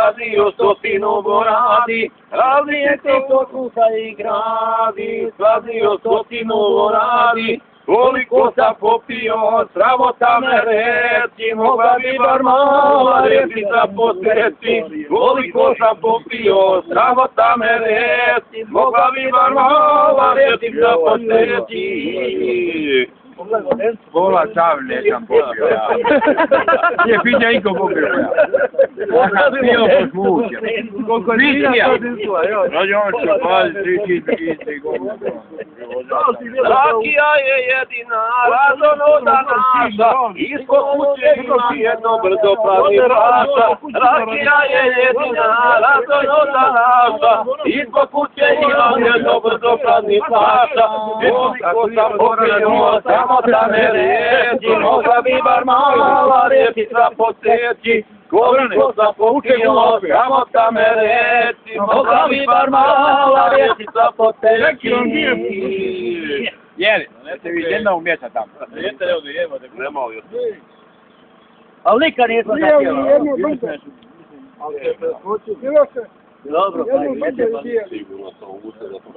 sadio stotinu voradi, razlije to kusa i gradi, sadio stotinu voradi, koliko sam popio, sramota me reci, mogla bi bar mala repica posjeti, koliko sam popio, sramota me reci, mogla bi bar mala repica posjeti. Pola čavne sam popio ja. Nije pića iko popio ja. Ja sam pio po smuće. Viskija. Rađe on će pali 3 godine. Rakija je jedina, razonoda naša, ispod kuće ima jedno brzo pravi paša. Rakija je jedina, razonoda naša, ispod kuće ima jedno brzo pravi paša. Koliko sam popio, samo da me reći, mogla bi bar mala rečica posjeći. Koliko sam popio, samo da me reći, mogla bi bar mala rečica posjeći. Jeli, ste vi jedna umjeta tamo. Nema ovdje. Ali nikad nisam zapjela. Dobro, Sigurno sam ugušao da to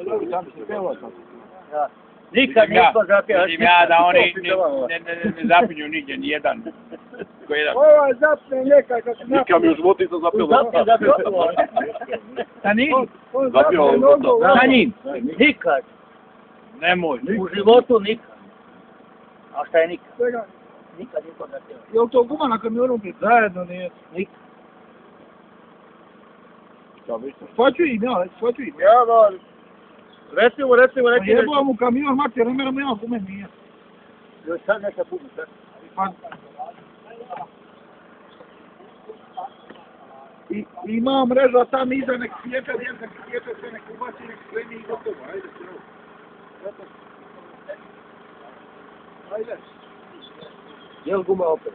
nikad nisam zapjela. Vidim ja da oni ne zapinju nigdje, nijedan. Ovo je zapne nekaj kad se napije. Nikad mi u životu nisam zapio Sa njim? Zapio Sa njim? Nikad. Nemoj. U životu nikad. A šta je nikad? Svega. Nikad nisam zapjela. Je li to guma na kamionu? Zajedno nije. Nikad. Shvaću im, ja, shvaću im. Ja, voli. Recimo, neki Jebao mu kamion, mati, ne mera nema gume, nije. Još sad neka budu, sad. Pa. I ima mreža tam iza, nek sjepe, nek sjepe sve, nek ubaci, nek spremi i gotovo, ajde, sve. Ajde. Jel guma opet?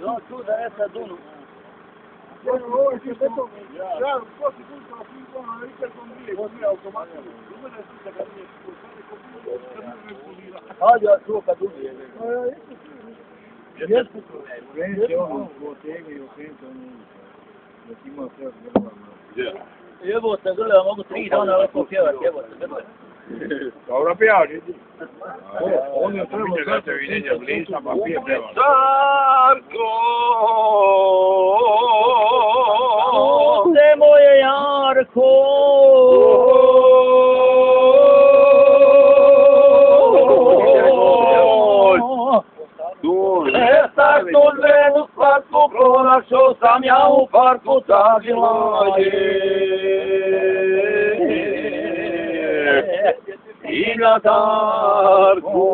No, tu da je sad dunu. Ovo je što beton, ja, poslije kuća, pinkona, Rikersom nije, nije automatno. Uvede su se kad nije Hajde, ja čuo kad dunu je. Vence ono, otegi i okrenca, da ti ima sve grla. Jebo se grle, mogu 3 dana lepo pjevat, jebo se grle. Dobro pjeva, vidi. On je trebao da se videnja blisa, pa pije pjeva. Starko, Ovdje moje Jarko, Taknu ženu slatku pronašao sam ja u parku Tažilaje. I na Tarku.